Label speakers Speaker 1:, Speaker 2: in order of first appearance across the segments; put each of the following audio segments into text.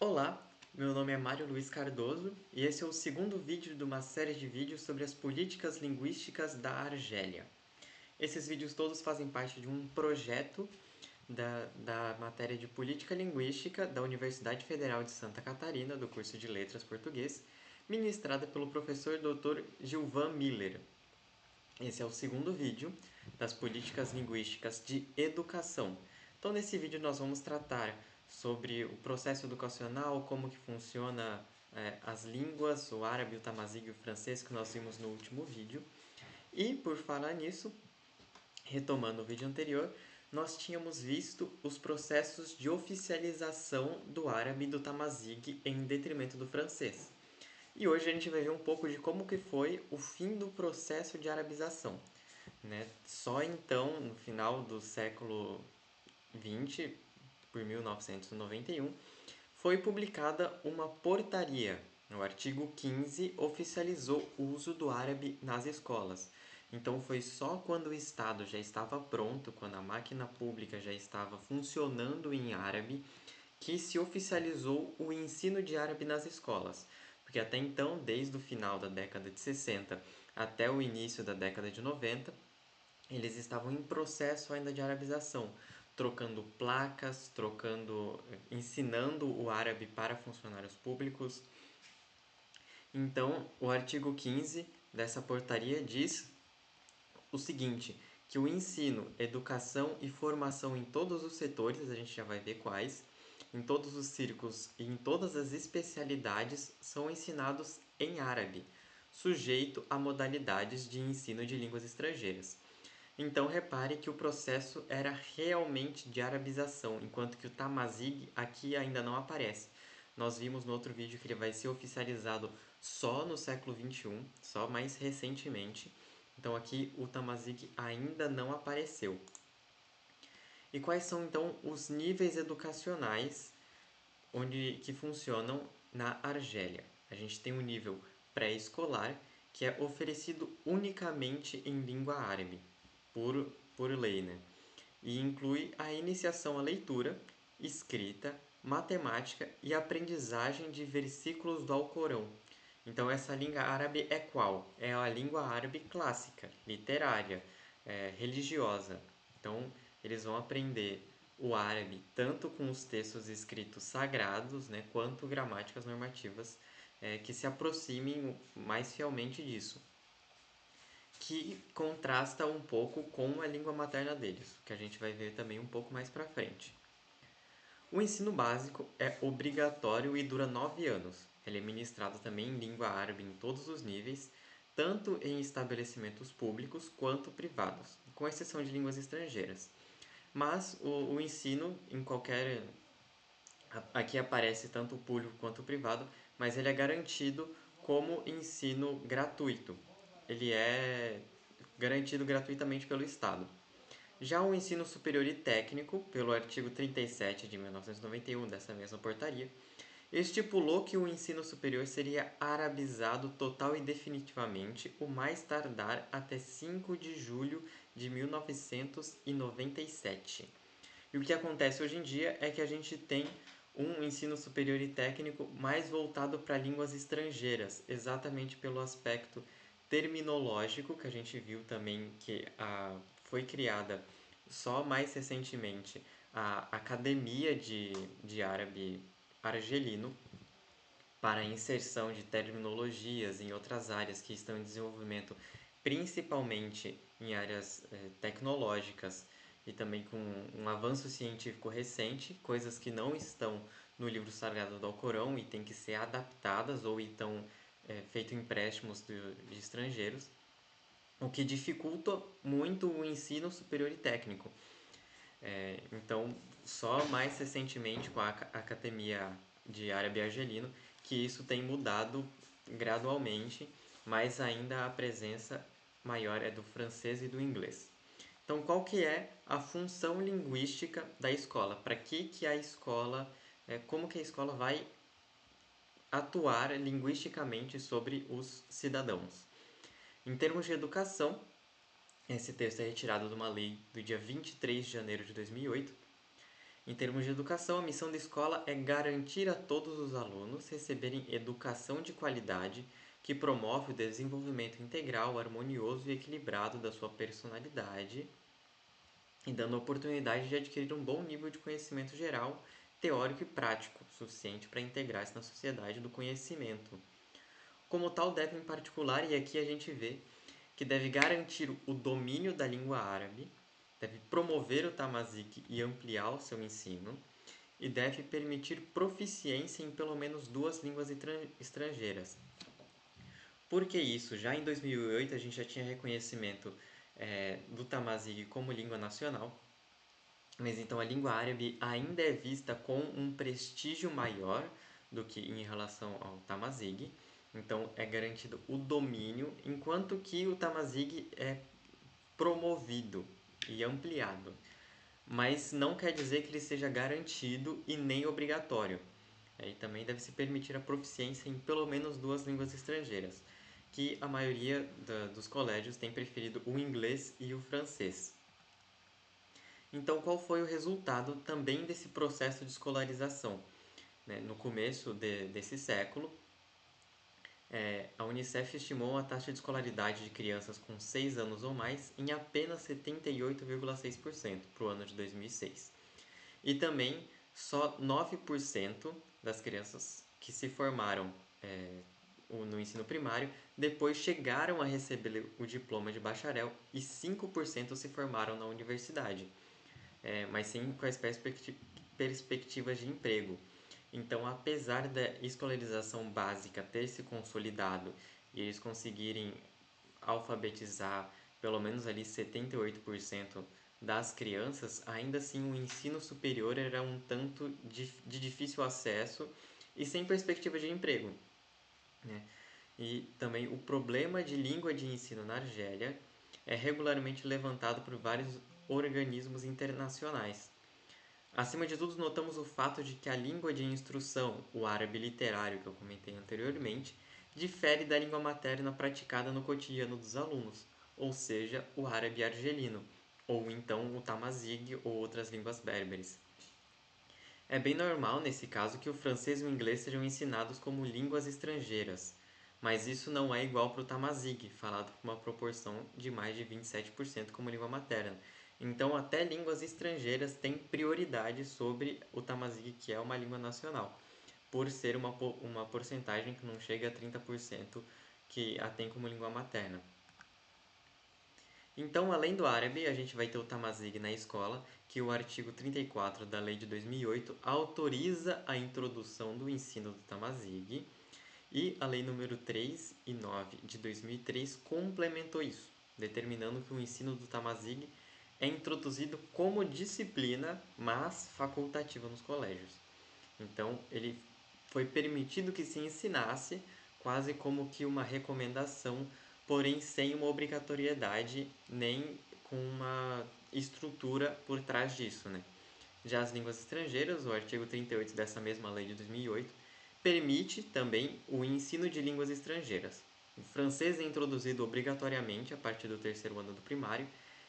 Speaker 1: Olá, meu nome é Mário Luiz Cardoso e esse é o segundo vídeo de uma série de vídeos sobre as políticas linguísticas da Argélia. Esses vídeos todos fazem parte de um projeto da matéria de Política Linguística da Universidade Federal de Santa Catarina, do curso de Letras Português, ministrada pelo professor Dr. Gilvan Miller. Esse é o segundo vídeo das políticas linguísticas de educação. Então, nesse vídeo nós vamos tratar sobre o processo educacional, como que funciona as línguas, o árabe, o tamazigue e o francês, que nós vimos no último vídeo. E, por falar nisso, retomando o vídeo anterior, nós tínhamos visto os processos de oficialização do árabe e do tamazigue em detrimento do francês. E hoje a gente vai ver um pouco de como que foi o fim do processo de arabização. Né? Só então, no final do século XX, por 1991, foi publicada uma portaria. O artigo 15 oficializou o uso do árabe nas escolas. Então foi só quando o Estado já estava pronto, quando a máquina pública já estava funcionando em árabe, que se oficializou o ensino de árabe nas escolas. Porque até então, desde o final da década de 60 até o início da década de 90, eles estavam em processo ainda de arabização, trocando placas, ensinando o árabe para funcionários públicos. Então, o artigo 15 dessa portaria diz o seguinte, que o ensino, educação e formação em todos os setores, a gente já vai ver quais, em todos os círculos e em todas as especialidades são ensinados em árabe, sujeito a modalidades de ensino de línguas estrangeiras. Então repare que o processo era realmente de arabização, enquanto que o tamazigue aqui ainda não aparece. Nós vimos no outro vídeo que ele vai ser oficializado só no século XXI, só mais recentemente. Então aqui o tamazigue ainda não apareceu. E quais são então os níveis educacionais que funcionam na Argélia? A gente tem o nível pré-escolar, que é oferecido unicamente em língua árabe, por lei, né? E inclui a iniciação à leitura, escrita, matemática e aprendizagem de versículos do Alcorão. Então, essa língua árabe é qual? É a língua árabe clássica, literária, religiosa. Então, eles vão aprender o árabe tanto com os textos escritos sagrados, né, quanto gramáticas normativas que se aproximem mais fielmente disso, que contrasta um pouco com a língua materna deles, que a gente vai ver também um pouco mais para frente. O ensino básico é obrigatório e dura 9 anos. Ele é ministrado também em língua árabe em todos os níveis, tanto em estabelecimentos públicos quanto privados, com exceção de línguas estrangeiras. Mas o ensino em qualquer. Aqui aparece tanto o público quanto o privado, mas ele é garantido como ensino gratuito. Ele é garantido gratuitamente pelo Estado. Já o ensino superior e técnico, pelo artigo 37 de 1991 dessa mesma portaria, estipulou que o ensino superior seria arabizado total e definitivamente o mais tardar até 5 de julho de 1997. E o que acontece hoje em dia é que a gente tem um ensino superior e técnico mais voltado para línguas estrangeiras, exatamente pelo aspecto terminológico, que a gente viu também que foi criada só mais recentemente a Academia de Árabe Argelino, para a inserção de terminologias em outras áreas que estão em desenvolvimento, principalmente em áreas tecnológicas e também com um avanço científico recente, coisas que não estão no livro sagrado do Alcorão e têm que ser adaptadas ou então feito empréstimos de estrangeiros, o que dificulta muito o ensino superior e técnico. Então, só mais recentemente com a Academia de Árabe Argelino que isso tem mudado gradualmente, mas ainda a presença maior é do francês e do inglês. Então, qual que é a função linguística da escola? Para que a escola, como que a escola vai atuar linguisticamente sobre os cidadãos? Em termos de educação, esse texto é retirado de uma lei do dia 23 de janeiro de 2008. Em termos de educação, a missão da escola é garantir a todos os alunos receberem educação de qualidade que promove o desenvolvimento integral, harmonioso e equilibrado da sua personalidade e dando a oportunidade de adquirir um bom nível de conhecimento geral, teórico e prático, suficiente para integrar-se na sociedade do conhecimento. Como tal, deve em particular, e aqui a gente vê, que deve garantir o domínio da língua árabe, deve promover o tamazight e ampliar o seu ensino, e deve permitir proficiência em pelo menos 2 línguas estrangeiras. Por que isso? Já em 2008 a gente já tinha reconhecimento do tamazight como língua nacional, mas então a língua árabe ainda é vista com um prestígio maior do que em relação ao tamazight. Então é garantido o domínio, enquanto que o tamazight é promovido e ampliado. Mas não quer dizer que ele seja garantido e nem obrigatório. E também deve se permitir a proficiência em pelo menos 2 línguas estrangeiras, que a maioria dos colégios tem preferido o inglês e o francês. Então, qual foi o resultado também desse processo de escolarização? No começo desse século, a Unicef estimou a taxa de escolaridade de crianças com 6 anos ou mais em apenas 78,6% para o ano de 2006. E também só 9% das crianças que se formaram no ensino primário depois chegaram a receber o diploma de bacharel e 5% se formaram na universidade, mas sim com as perspectivas de emprego. Então, apesar da escolarização básica ter se consolidado e eles conseguirem alfabetizar pelo menos ali 78% das crianças, ainda assim o ensino superior era um tanto de difícil acesso e sem perspectiva de emprego. E também o problema de língua de ensino na Argélia é regularmente levantado por vários organismos internacionais. Acima de tudo, notamos o fato de que a língua de instrução, o árabe literário que eu comentei anteriormente, difere da língua materna praticada no cotidiano dos alunos, ou seja, o árabe argelino, ou então o tamazight ou outras línguas berberes. É bem normal, nesse caso, que o francês e o inglês sejam ensinados como línguas estrangeiras, mas isso não é igual para o tamazight, falado com uma proporção de mais de 27% como língua materna. Então, até línguas estrangeiras têm prioridade sobre o tamazight, que é uma língua nacional, por ser uma porcentagem que não chega a 30% que a tem como língua materna. Então, além do árabe, a gente vai ter o tamazight na escola, que o artigo 34 da Lei de 2008 autoriza a introdução do ensino do tamazight, e a Lei número 3 e 9 de 2003 complementou isso, determinando que o ensino do tamazight é introduzido como disciplina, mas facultativa nos colégios. Então, ele foi permitido que se ensinasse, quase como que uma recomendação, porém sem uma obrigatoriedade nem com uma estrutura por trás disso, Já as línguas estrangeiras, o artigo 38 dessa mesma lei de 2008, permite também o ensino de línguas estrangeiras. O francês é introduzido obrigatoriamente a partir do terceiro ano do primário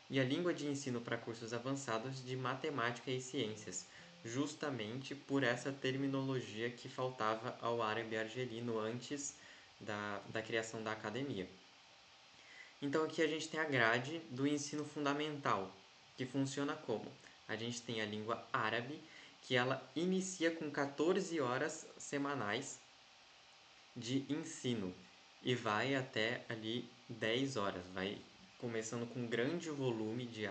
Speaker 1: e a língua de ensino para cursos avançados de matemática e ciências, justamente por essa terminologia que faltava ao árabe argelino antes da criação da academia. Então aqui a gente tem a grade do ensino fundamental, que funciona como? A gente tem a língua árabe, que ela inicia com 14 horas semanais de ensino e vai até ali 10 horas, vai começando com um grande volume de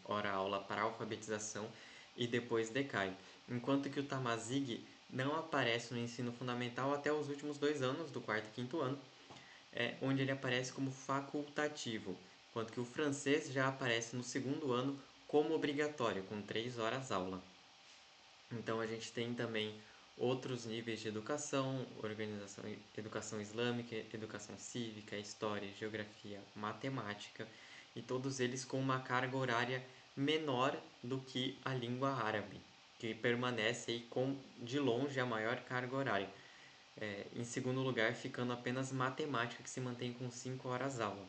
Speaker 1: hora-aula para alfabetização e depois decai. Enquanto que o tamazight não aparece no ensino fundamental até os últimos 2 anos, do quarto e quinto ano, onde ele aparece como facultativo, enquanto que o francês já aparece no segundo ano como obrigatório, com 3 horas aula. Então a gente tem também outros níveis de educação, educação islâmica, educação cívica, história, geografia, matemática, e todos eles com uma carga horária menor do que a língua árabe, que permanece aí com, de longe, a maior carga horária. Em segundo lugar, ficando apenas matemática, que se mantém com 5 horas aula.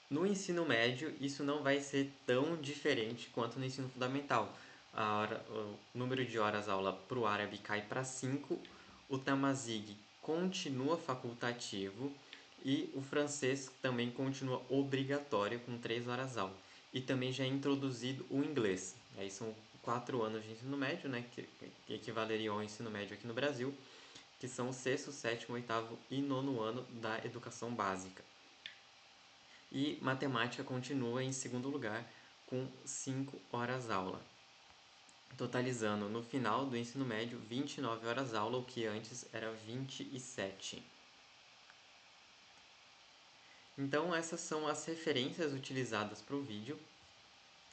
Speaker 1: No ensino médio, isso não vai ser tão diferente quanto no ensino fundamental, o número de horas-aula para o árabe cai para 5, o tamazigue continua facultativo e o francês também continua obrigatório com 3 horas-aula. E também já é introduzido o inglês. Aí são 4 anos de ensino médio, né, que equivaleriam ao ensino médio aqui no Brasil, que são o 6º, 7º, 8º e 9º ano da educação básica. E matemática continua em segundo lugar com 5 horas-aula, totalizando no final do ensino médio 29 horas-aula, o que antes era 27. Então essas são as referências utilizadas para o vídeo.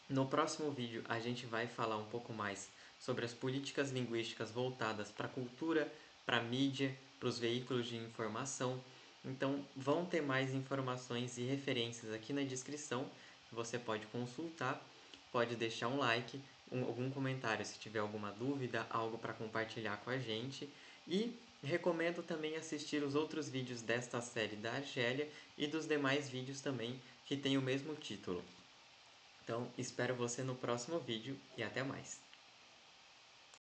Speaker 1: No próximo vídeo a gente vai falar um pouco mais sobre as políticas linguísticas voltadas para a cultura, para a mídia, para os veículos de informação. Então vão ter mais informações e referências aqui na descrição, que você pode consultar, pode deixar um like, algum comentário se tiver alguma dúvida, algo para compartilhar com a gente. E recomendo também assistir os outros vídeos desta série da Argélia e dos demais vídeos também que têm o mesmo título. Então, espero você no próximo vídeo e até mais!